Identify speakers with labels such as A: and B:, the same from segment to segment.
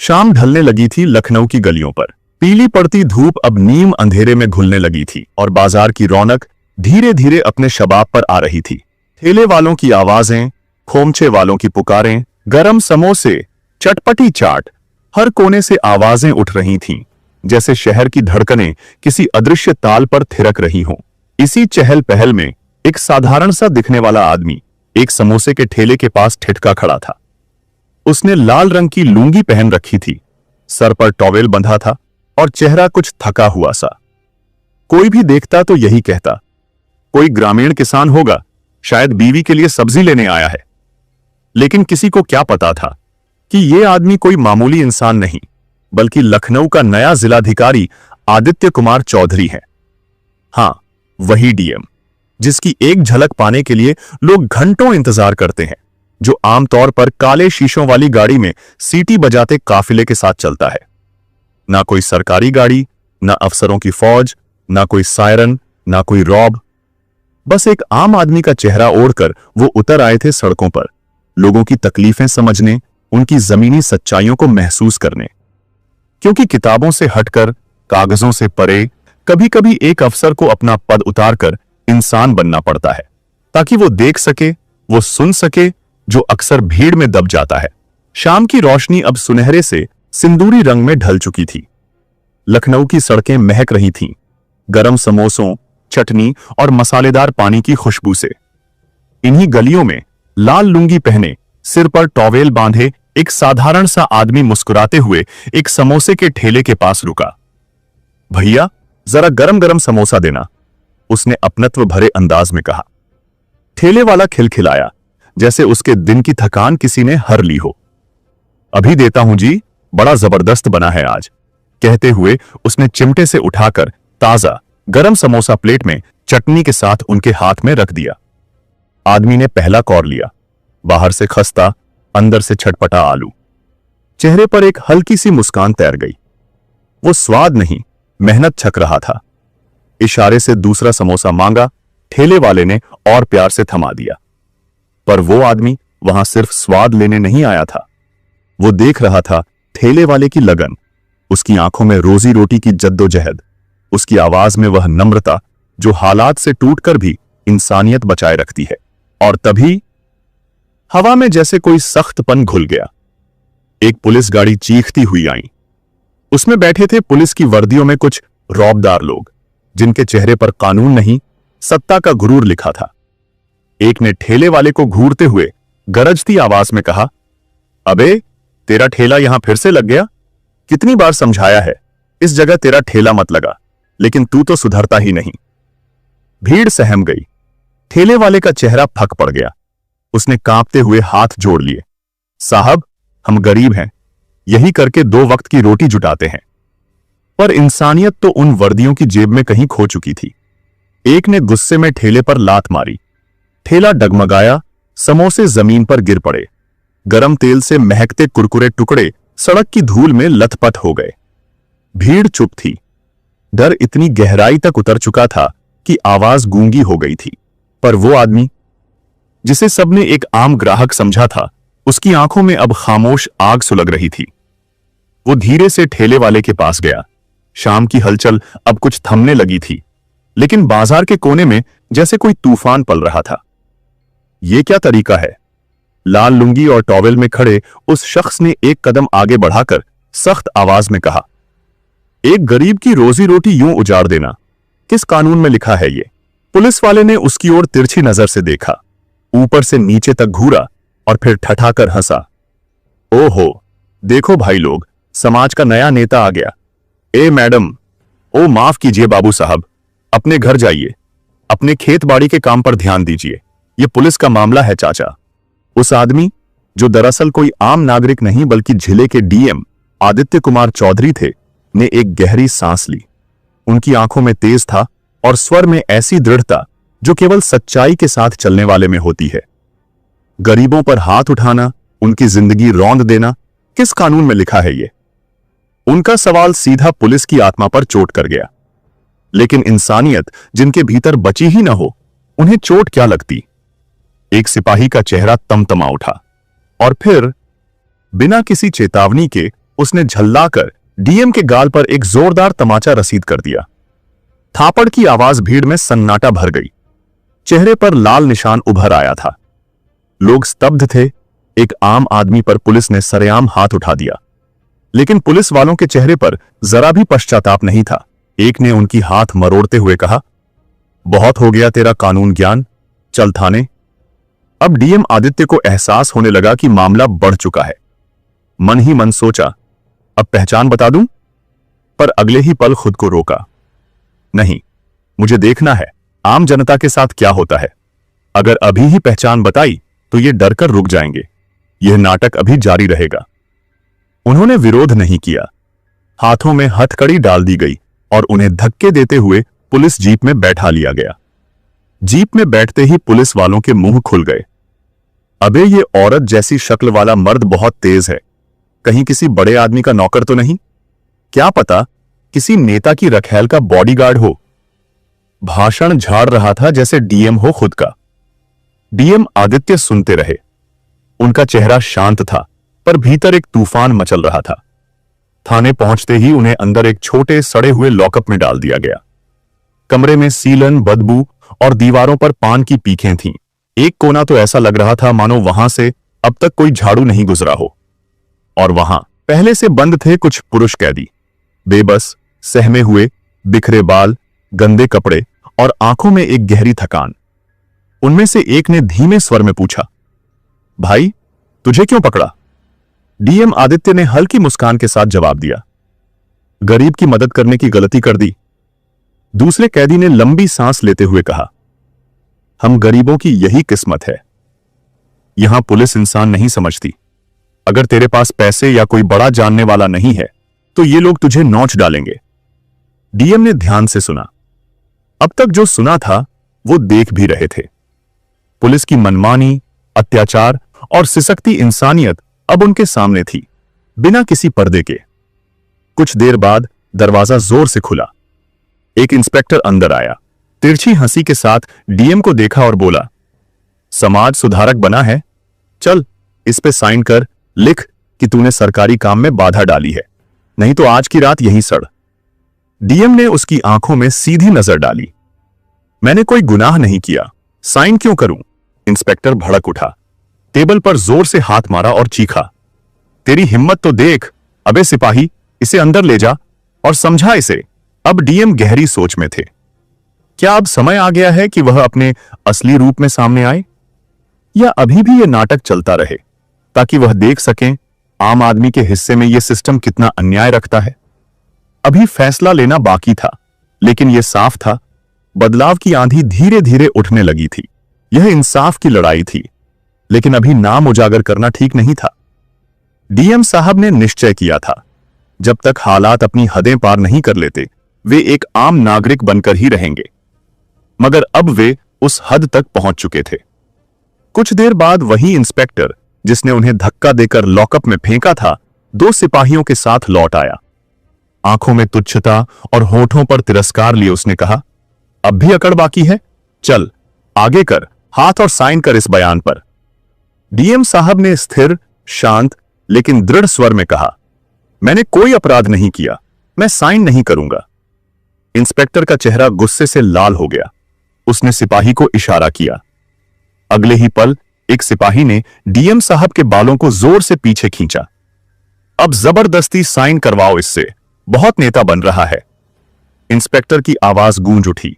A: शाम ढलने लगी थी। लखनऊ की गलियों पर पीली पड़ती धूप अब नीम अंधेरे में घुलने लगी थी और बाजार की रौनक धीरे धीरे अपने शबाब पर आ रही थी। ठेले वालों की आवाजें, खोमचे वालों की पुकारें, गरम समोसे, चटपटी चाट, हर कोने से आवाजें उठ रही थीं, जैसे शहर की धड़कनें किसी अदृश्य ताल पर थिरक रही हों। इसी चहल पहल में एक साधारण सा दिखने वाला आदमी एक समोसे के ठेले के पास ठिठका खड़ा था। उसने लाल रंग की लुंगी पहन रखी थी, सर पर टॉवेल बंधा था और चेहरा कुछ थका हुआ सा। कोई भी देखता तो यही कहता, कोई ग्रामीण किसान होगा, शायद बीवी के लिए सब्जी लेने आया है। लेकिन किसी को क्या पता था कि यह आदमी कोई मामूली इंसान नहीं, बल्कि लखनऊ का नया जिलाधिकारी आदित्य कुमार चौधरी है। हां, वही डीएम जिसकी एक झलक पाने के लिए लोग घंटों इंतजार करते हैं, जो आमतौर पर काले शीशों वाली गाड़ी में सीटी बजाते काफिले के साथ चलता है। ना कोई सरकारी गाड़ी, ना अफसरों की फौज, ना कोई सायरन, ना कोई रॉब, बस एक आम आदमी का चेहरा ओढ़कर वो उतर आए थे सड़कों पर, लोगों की तकलीफें समझने, उनकी जमीनी सच्चाइयों को महसूस करने। क्योंकि किताबों से हटकर, कागजों से परे, कभी कभी एक अफसर को अपना पद उतारकर इंसान बनना पड़ता है, ताकि वो देख सके, वो सुन सके, जो अक्सर भीड़ में दब जाता है। शाम की रोशनी अब सुनहरे से सिंदूरी रंग में ढल चुकी थी। लखनऊ की सड़कें महक रही थीं, गरम समोसों, चटनी और मसालेदार पानी की खुशबू से। इन्हीं गलियों में लाल लुंगी पहने, सिर पर टॉवेल बांधे एक साधारण सा आदमी मुस्कुराते हुए एक समोसे के ठेले के पास रुका। भैया, जरा गरम गरम समोसा देना, उसने अपनत्व भरे अंदाज में कहा। ठेले वाला खिलखिलाया, जैसे उसके दिन की थकान किसी ने हर ली हो। अभी देता हूं जी, बड़ा जबरदस्त बना है आज, कहते हुए उसने चिमटे से उठाकर ताजा गरम समोसा प्लेट में चटनी के साथ उनके हाथ में रख दिया। आदमी ने पहला कौर लिया, बाहर से खस्ता, अंदर से छटपटा आलू। चेहरे पर एक हल्की सी मुस्कान तैर गई। वो स्वाद नहीं, मेहनत छक रहा था। इशारे से दूसरा समोसा मांगा, ठेले वाले ने और प्यार से थमा दिया। पर वो आदमी वहां सिर्फ स्वाद लेने नहीं आया था, वो देख रहा था ठेले वाले की लगन, उसकी आंखों में रोजी रोटी की जद्दोजहद, उसकी आवाज में वह नम्रता जो हालात से टूटकर भी इंसानियत बचाए रखती है। और तभी हवा में जैसे कोई सख्तपन घुल गया। एक पुलिस गाड़ी चीखती हुई आई। उसमें बैठे थे पुलिस की वर्दियों में कुछ रौबदार लोग, जिनके चेहरे पर कानून नहीं, सत्ता का गुरूर लिखा था। एक ने ठेले वाले को घूरते हुए गरजती आवाज में कहा, अबे, तेरा ठेला यहां फिर से लग गया? कितनी बार समझाया है, इस जगह तेरा ठेला मत लगा, लेकिन तू तो सुधरता ही नहीं। भीड़ सहम गई। ठेले वाले का चेहरा फक पड़ गया। उसने कांपते हुए हाथ जोड़ लिए। साहब, हम गरीब हैं, यही करके 2 वक्त की रोटी जुटाते हैं। पर इंसानियत तो उन वर्दियों की जेब में कहीं खो चुकी थी। एक ने गुस्से में ठेले पर लात मारी। ठेला डगमगाया, समोसे जमीन पर गिर पड़े। गरम तेल से महकते कुरकुरे टुकड़े सड़क की धूल में लथपथ हो गए। भीड़ चुप थी। डर इतनी गहराई तक उतर चुका था कि आवाज गूंगी हो गई थी। पर वो आदमी जिसे सबने एक आम ग्राहक समझा था, उसकी आंखों में अब खामोश आग सुलग रही थी। वो धीरे से ठेले वाले के पास गया। शाम की हलचल अब कुछ थमने लगी थी, लेकिन बाजार के कोने में जैसे कोई तूफान पल रहा था। यह क्या तरीका है? लाल लुंगी और टॉवेल में खड़े उस शख्स ने एक कदम आगे बढ़ाकर सख्त आवाज में कहा, एक गरीब की रोजी रोटी यूं उजाड़ देना किस कानून में लिखा है ये? पुलिस वाले ने उसकी ओर तिरछी नजर से देखा, ऊपर से नीचे तक घूरा और फिर ठठाकर हंसा। ओहो, देखो भाई लोग, समाज का नया नेता आ गया। ए मैडम, ओ माफ कीजिए बाबू साहब, अपने घर जाइए, अपने खेत बाड़ी के काम पर ध्यान दीजिए, यह पुलिस का मामला है चाचा। उस आदमी, जो दरअसल कोई आम नागरिक नहीं बल्कि जिले के डीएम आदित्य कुमार चौधरी थे, ने एक गहरी सांस ली। उनकी आंखों में तेज था और स्वर में ऐसी दृढ़ता जो केवल सच्चाई के साथ चलने वाले में होती है। गरीबों पर हाथ उठाना, उनकी जिंदगी रौंद देना, किस कानून में लिखा है ये? उनका सवाल सीधा पुलिस की आत्मा पर चोट कर गया। लेकिन इंसानियत जिनके भीतर बची ही न हो, उन्हें चोट क्या लगती? एक सिपाही का चेहरा तमतमा उठा और फिर बिना किसी चेतावनी के उसने झल्लाकर डीएम के गाल पर एक जोरदार तमाचा रसीद कर दिया। थापड़ की आवाज भीड़ में सन्नाटा भर गई। चेहरे पर लाल निशान उभर आया था। लोग स्तब्ध थे। एक आम आदमी पर पुलिस ने सरेआम हाथ उठा दिया, लेकिन पुलिस वालों के चेहरे पर जरा भी पश्चाताप नहीं था। एक ने उनकी हाथ मरोड़ते हुए कहा, बहुत हो गया तेरा कानून ज्ञान, चल थाने। अब डीएम आदित्य को एहसास होने लगा कि मामला बढ़ चुका है। मन ही मन सोचा, अब पहचान बता दूं? पर अगले ही पल खुद को रोका। नहीं, मुझे देखना है आम जनता के साथ क्या होता है। अगर अभी ही पहचान बताई तो ये डरकर रुक जाएंगे। यह नाटक अभी जारी रहेगा। उन्होंने विरोध नहीं किया। हाथों में हथकड़ी डाल दी गई और उन्हें धक्के देते हुए पुलिस जीप में बैठा लिया गया। जीप में बैठते ही पुलिस वालों के मुंह खुल गए। अबे ये औरत जैसी शक्ल वाला मर्द बहुत तेज है, कहीं किसी बड़े आदमी का नौकर तो नहीं? क्या पता किसी नेता की रखैल का बॉडीगार्ड हो। भाषण झाड़ रहा था जैसे डीएम हो खुद का। डीएम आदित्य सुनते रहे। उनका चेहरा शांत था, पर भीतर एक तूफान मचल रहा था। थाने पहुंचते ही उन्हें अंदर एक छोटे सड़े हुए लॉकअप में डाल दिया गया। कमरे में सीलन, बदबू और दीवारों पर पान की पीखें थीं। एक कोना तो ऐसा लग रहा था मानो वहां से अब तक कोई झाड़ू नहीं गुजरा हो। और वहां पहले से बंद थे कुछ पुरुष कैदी, बेबस, सहमे हुए, बिखरे बाल, गंदे कपड़े और आंखों में एक गहरी थकान। उनमें से एक ने धीमे स्वर में पूछा, भाई तुझे क्यों पकड़ा? डीएम आदित्य ने हल्की मुस्कान के साथ जवाब दिया, गरीब की मदद करने की गलती कर दी। दूसरे कैदी ने लंबी सांस लेते हुए कहा, हम गरीबों की यही किस्मत है। यहां पुलिस इंसान नहीं समझती। अगर तेरे पास पैसे या कोई बड़ा जानने वाला नहीं है तो ये लोग तुझे नोच डालेंगे। डीएम ने ध्यान से सुना। अब तक जो सुना था वो देख भी रहे थे। पुलिस की मनमानी, अत्याचार और सिसकती इंसानियत अब उनके सामने थी, बिना किसी पर्दे के। कुछ देर बाद दरवाजा जोर से खुला। एक इंस्पेक्टर अंदर आया, तिरछी हंसी के साथ डीएम को देखा और बोला, समाज सुधारक बना है, चल इस पे साइन कर, लिख कि तूने सरकारी काम में बाधा डाली है, नहीं तो आज की रात यहीं सड़। डीएम ने उसकी आंखों में सीधी नजर डाली। मैंने कोई गुनाह नहीं किया, साइन क्यों करूं? इंस्पेक्टर भड़क उठा, टेबल पर जोर से हाथ मारा और चीखा, तेरी हिम्मत तो देख। अबे सिपाही, इसे अंदर ले जा और समझा इसे। अब डीएम गहरी सोच में थे। क्या अब समय आ गया है कि वह अपने असली रूप में सामने आए, या अभी भी यह नाटक चलता रहे ताकि वह देख सकें आम आदमी के हिस्से में यह सिस्टम कितना अन्याय रखता है? अभी फैसला लेना बाकी था, लेकिन यह साफ था बदलाव की आंधी धीरे धीरे उठने लगी थी। यह इंसाफ की लड़ाई थी, लेकिन अभी नाम उजागर करना ठीक नहीं था। डीएम साहब ने निश्चय किया था, जब तक हालात अपनी हदें पार नहीं कर लेते वे एक आम नागरिक बनकर ही रहेंगे। मगर अब वे उस हद तक पहुंच चुके थे। कुछ देर बाद वही इंस्पेक्टर जिसने उन्हें धक्का देकर लॉकअप में फेंका था, 2 सिपाहियों के साथ लौट आया। आंखों में तुच्छता और होठों पर तिरस्कार लिए उसने कहा, अब भी अकड़ बाकी है? चल आगे कर, हाथ और साइन कर इस बयान पर। डीएम साहब ने स्थिर, शांत लेकिन दृढ़ स्वर में कहा, मैंने कोई अपराध नहीं किया, मैं साइन नहीं करूंगा। इंस्पेक्टर का चेहरा गुस्से से लाल हो गया। उसने सिपाही को इशारा किया। अगले ही पल एक सिपाही ने डीएम साहब के बालों को जोर से पीछे खींचा। अब जबरदस्ती साइन करवाओ इससे, बहुत नेता बन रहा है। इंस्पेक्टर की आवाज गूंज उठी।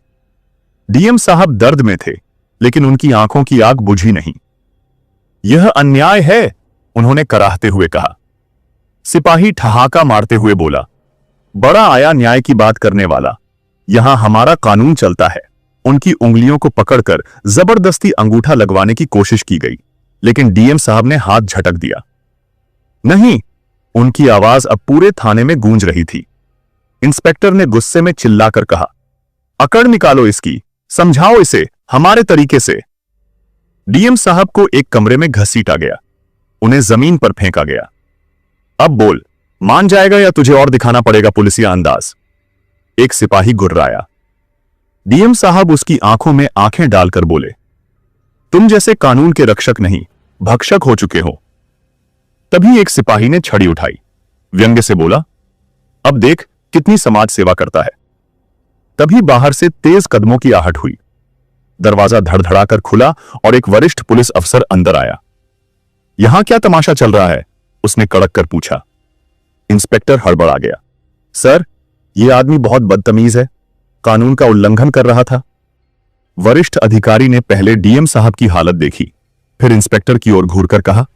A: डीएम साहब दर्द में थे, लेकिन उनकी आंखों की आग बुझी नहीं। यह अन्याय है, उन्होंने कराहते हुए कहा। सिपाही ठहाका मारते हुए बोला, बड़ा आया न्याय की बात करने वाला, यहां हमारा कानून चलता है। उनकी उंगलियों को पकड़कर जबरदस्ती अंगूठा लगवाने की कोशिश की गई, लेकिन डीएम साहब ने हाथ झटक दिया। नहीं, उनकी आवाज अब पूरे थाने में गूंज रही थी। इंस्पेक्टर ने गुस्से में चिल्लाकर कहा, अकड़ निकालो इसकी, समझाओ इसे हमारे तरीके से। डीएम साहब को एक कमरे में घसीटा गया, उन्हें जमीन पर फेंका गया। अब बोल, मान जाएगा या तुझे और दिखाना पड़ेगा पुलिसिया अंदाज? एक सिपाही गुर्राया। डीएम साहब उसकी आंखों में आंखें डालकर बोले, तुम जैसे कानून के रक्षक नहीं, भक्षक हो चुके हो। तभी एक सिपाही ने छड़ी उठाई। व्यंग्य से बोला, अब देख कितनी समाज सेवा करता है। तभी बाहर से तेज कदमों की आहट हुई। दरवाजा धड़धड़ाकर खुला और एक वरिष्ठ पुलिस अफसर अंदर आया। यहां क्या तमाशा चल रहा है? उसने कड़क कर पूछा। इंस्पेक्टर हड़बड़ा गया। सर, यह आदमी बहुत बदतमीज है, कानून का उल्लंघन कर रहा था। वरिष्ठ अधिकारी ने पहले डीएम साहब की हालत देखी, फिर इंस्पेक्टर की ओर घूरकर कहा,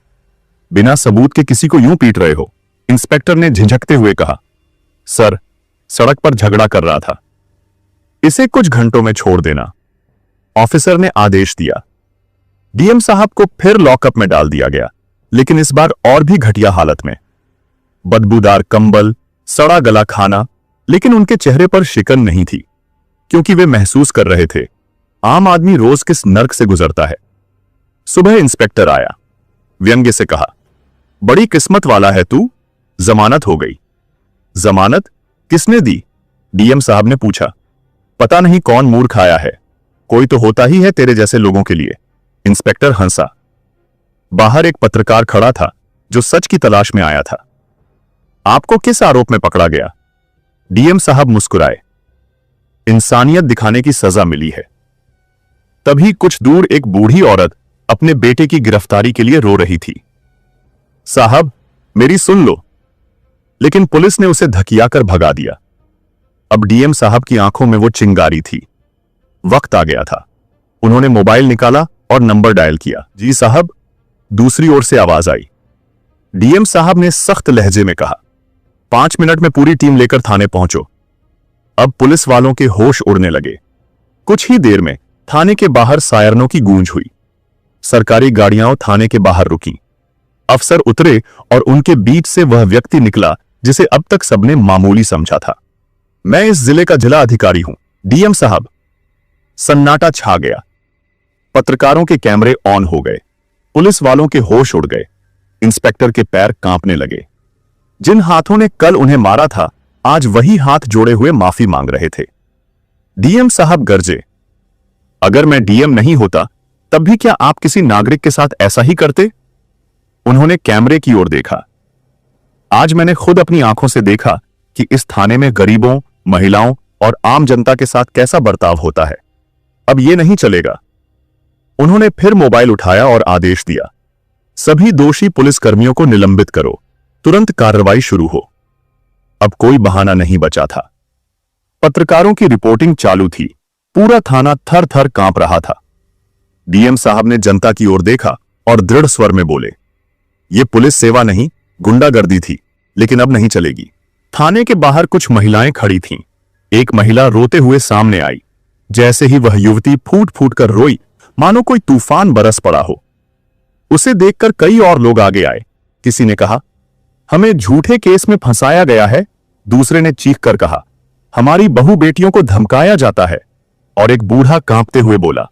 A: बिना सबूत के किसी को यूं पीट रहे हो? इंस्पेक्टर ने झिझकते हुए कहा, सर, सड़क पर झगड़ा कर रहा था, इसे कुछ घंटों में छोड़ देना। ऑफिसर ने आदेश दिया। डीएम साहब को फिर लॉकअप में डाल दिया गया, लेकिन इस बार और भी घटिया हालत में। बदबूदार कंबल, सड़ा गला खाना, लेकिन उनके चेहरे पर शिकन नहीं थी, क्योंकि वे महसूस कर रहे थे आम आदमी रोज किस नर्क से गुजरता है। सुबह इंस्पेक्टर आया, व्यंग्य से कहा, बड़ी किस्मत वाला है तू, जमानत हो गई। जमानत किसने दी? डीएम साहब ने पूछा। पता नहीं कौन मूर्ख आया है, कोई तो होता ही है तेरे जैसे लोगों के लिए। इंस्पेक्टर हंसा। बाहर एक पत्रकार खड़ा था जो सच की तलाश में आया था। आपको किस आरोप में पकड़ा गया? डीएम साहब मुस्कुराए। इंसानियत दिखाने की सजा मिली है। तभी कुछ दूर एक बूढ़ी औरत अपने बेटे की गिरफ्तारी के लिए रो रही थी। साहब, मेरी सुन लो। लेकिन पुलिस ने उसे धकियाकर भगा दिया। अब डीएम साहब की आंखों में वो चिंगारी थी। वक्त आ गया था। उन्होंने मोबाइल निकाला और नंबर डायल किया। जी साहब, दूसरी ओर से आवाज आई। डीएम साहब ने सख्त लहजे में कहा, 5 मिनट में पूरी टीम लेकर थाने पहुंचो। अब पुलिस वालों के होश उड़ने लगे। कुछ ही देर में थाने के बाहर सायरनों की गूंज हुई। सरकारी गाड़ियां थाने के बाहर रुकी। अफसर उतरे और उनके बीच से वह व्यक्ति निकला जिसे अब तक सबने मामूली समझा था। मैं इस जिले का जिला अधिकारी हूं, डीएम साहब। सन्नाटा छा गया। पत्रकारों के कैमरे ऑन हो गए। पुलिस वालों के होश उड़ गए। इंस्पेक्टर के पैर कांपने लगे। जिन हाथों ने कल उन्हें मारा था, आज वही हाथ जोड़े हुए माफी मांग रहे थे। डीएम साहब गरजे, अगर मैं डीएम नहीं होता तब भी क्या आप किसी नागरिक के साथ ऐसा ही करते? उन्होंने कैमरे की ओर देखा। आज मैंने खुद अपनी आंखों से देखा कि इस थाने में गरीबों, महिलाओं और आम जनता के साथ कैसा बर्ताव होता है। अब यह नहीं चलेगा। उन्होंने फिर मोबाइल उठाया और आदेश दिया, सभी दोषी पुलिसकर्मियों को निलंबित करो, तुरंत कार्रवाई शुरू हो। अब कोई बहाना नहीं बचा था। पत्रकारों की रिपोर्टिंग चालू थी। पूरा थाना थर थर कांप रहा था। डीएम साहब ने जनता की ओर देखा और दृढ़ स्वर में बोले, यह पुलिस सेवा नहीं, गुंडागर्दी थी, लेकिन अब नहीं चलेगी। थाने के बाहर कुछ महिलाएं खड़ी थीं। एक महिला रोते हुए सामने आई। जैसे ही वह युवती फूट फूट कर रोई, मानो कोई तूफान बरस पड़ा हो। उसे देखकर कई और लोग आगे आए। किसी ने कहा, हमें झूठे केस में फंसाया गया है। दूसरे ने चीख कर कहा, हमारी बहू बेटियों को धमकाया जाता है। और एक बूढ़ा कांपते हुए बोला,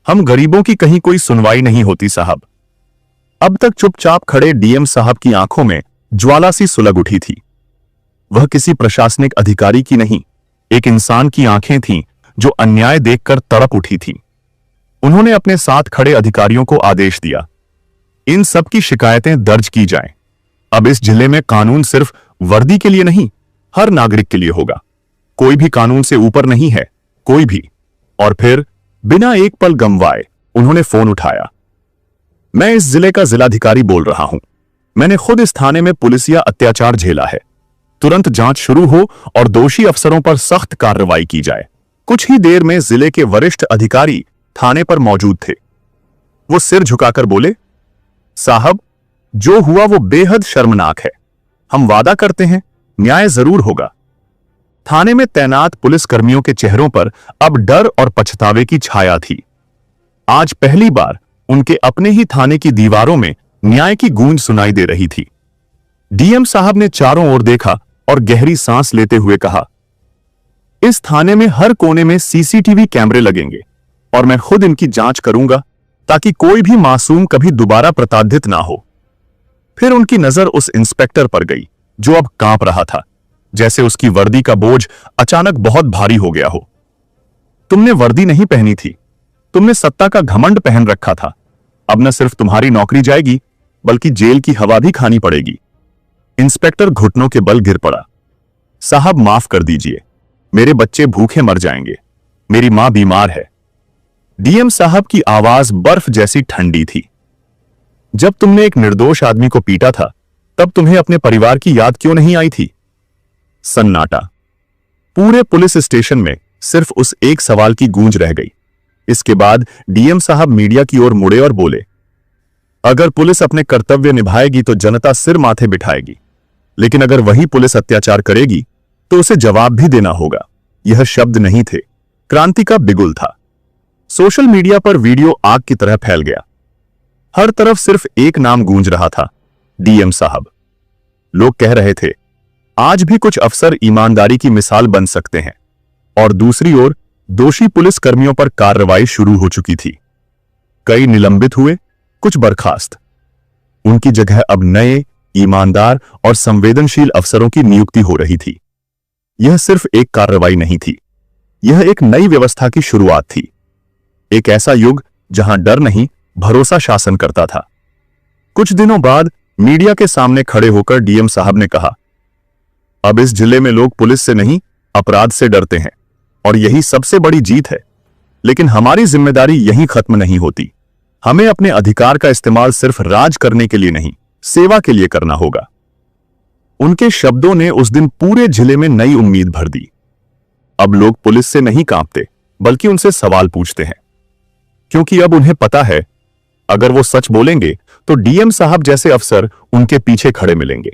A: हम गरीबों की कहीं कोई सुनवाई नहीं होती साहब। अब तक चुपचाप खड़े डीएम साहब की आंखों में ज्वाला सी सुलग उठी थी। वह किसी प्रशासनिक अधिकारी की नहीं, एक इंसान की आंखें थीं जो अन्याय देखकर तड़प उठी थी। उन्होंने अपने साथ खड़े अधिकारियों को आदेश दिया, इन सब की शिकायतें दर्ज की जाएं। अब इस जिले में कानून सिर्फ वर्दी के लिए नहीं, हर नागरिक के लिए होगा। कोई भी कानून से ऊपर नहीं है, कोई भी। और फिर बिना एक पल गंवाए उन्होंने फोन उठाया। मैं इस जिले का जिलाधिकारी बोल रहा हूं। मैंने खुद इस थाने में पुलिसिया अत्याचार झेला है। तुरंत जांच शुरू हो और दोषी अफसरों पर सख्त कार्रवाई की जाए। कुछ ही देर में जिले के वरिष्ठ अधिकारी थाने पर मौजूद थे। वो सिर झुकाकर बोले, साहब, जो हुआ वो बेहद शर्मनाक है। हम वादा करते हैं न्याय जरूर होगा। थाने में तैनात पुलिसकर्मियों के चेहरों पर अब डर और पछतावे की छाया थी। आज पहली बार उनके अपने ही थाने की दीवारों में न्याय की गूंज सुनाई दे रही थी। डीएम साहब ने चारों ओर देखा और गहरी सांस लेते हुए कहा, इस थाने में हर कोने में सीसीटीवी कैमरे लगेंगे और मैं खुद इनकी जांच करूंगा ताकि कोई भी मासूम कभी दोबारा प्रताड़ित ना हो। फिर उनकी नजर उस इंस्पेक्टर पर गई जो अब कांप रहा था, जैसे उसकी वर्दी का बोझ अचानक बहुत भारी हो गया हो। तुमने वर्दी नहीं पहनी थी, तुमने सत्ता का घमंड पहन रखा था। अब न सिर्फ तुम्हारी नौकरी जाएगी, बल्कि जेल की हवा भी खानी पड़ेगी। इंस्पेक्टर घुटनों के बल गिर पड़ा। साहब माफ कर दीजिए, मेरे बच्चे भूखे मर जाएंगे, मेरी मां बीमार है। डीएम साहब की आवाज बर्फ जैसी ठंडी थी। जब तुमने एक निर्दोष आदमी को पीटा था, तब तुम्हें अपने परिवार की याद क्यों नहीं आई थी? सन्नाटा। पूरे पुलिस स्टेशन में सिर्फ उस एक सवाल की गूंज रह गई। इसके बाद डीएम साहब मीडिया की ओर मुड़े और बोले, अगर पुलिस अपने कर्तव्य निभाएगी तो जनता सिर माथे बिठाएगी, लेकिन अगर वही पुलिस अत्याचार करेगी तो उसे जवाब भी देना होगा। यह शब्द नहीं थे, क्रांति का बिगुल था। सोशल मीडिया पर वीडियो आग की तरह फैल गया। हर तरफ सिर्फ एक नाम गूंज रहा था, डीएम साहब। लोग कह रहे थे, आज भी कुछ अफसर ईमानदारी की मिसाल बन सकते हैं, और दूसरी ओर दोषी पुलिस कर्मियों पर कार्रवाई शुरू हो चुकी थी। कई निलंबित हुए, कुछ बर्खास्त। उनकी जगह अब नए, ईमानदार और संवेदनशील अफसरों की नियुक्ति हो रही थी। यह सिर्फ एक कार्रवाई नहीं थी, यह एक नई व्यवस्था की शुरुआत थी। एक ऐसा युग जहां डर नहीं, भरोसा शासन करता था। कुछ दिनों बाद मीडिया के सामने खड़े होकर डीएम साहब ने कहा, अब इस जिले में लोग पुलिस से नहीं, अपराध से डरते हैं, और यही सबसे बड़ी जीत है। लेकिन हमारी जिम्मेदारी यहीं खत्म नहीं होती। हमें अपने अधिकार का इस्तेमाल सिर्फ राज करने के लिए नहीं, सेवा के लिए करना होगा। उनके शब्दों ने उस दिन पूरे जिले में नई उम्मीद भर दी। अब लोग पुलिस से नहीं कांपते, बल्कि उनसे सवाल पूछते हैं, क्योंकि अब उन्हें पता है, अगर वो सच बोलेंगे तो डीएम साहब जैसे अफसर उनके पीछे खड़े मिलेंगे।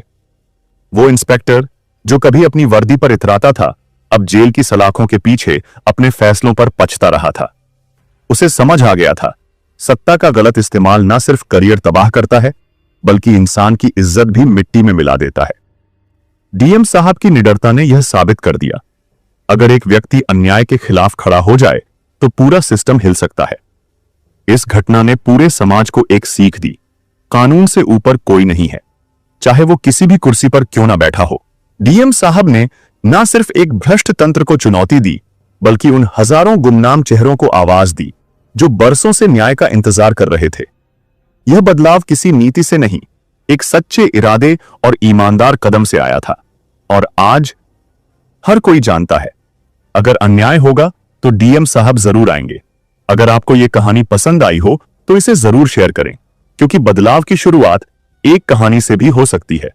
A: वो इंस्पेक्टर जो कभी अपनी वर्दी पर इतराता था, अब जेल की सलाखों के पीछे अपने फैसलों पर पछता रहा था। उसे समझ आ गया था, सत्ता का गलत इस्तेमाल न सिर्फ करियर तबाह करता है, बल्कि इंसान की इज्जत भी मिट्टी में मिला देता है। डीएम साहब की निडरता ने यह साबित कर दिया, अगर एक व्यक्ति अन्याय के खिलाफ खड़ा हो जाए तो पूरा सिस्टम हिल सकता है। इस घटना ने पूरे समाज को एक सीख दी, कानून से ऊपर कोई नहीं है, चाहे वो किसी भी कुर्सी पर क्यों ना बैठा हो। डीएम साहब ने न सिर्फ एक भ्रष्ट तंत्र को चुनौती दी, बल्कि उन हजारों गुमनाम चेहरों को आवाज दी जो बरसों से न्याय का इंतजार कर रहे थे। यह बदलाव किसी नीति से नहीं, एक सच्चे इरादे और ईमानदार कदम से आया था। और आज हर कोई जानता है, अगर अन्याय होगा तो डीएम साहब जरूर आएंगे। अगर आपको यह कहानी पसंद आई हो तो इसे जरूर शेयर करें, क्योंकि बदलाव की शुरुआत एक कहानी से भी हो सकती है।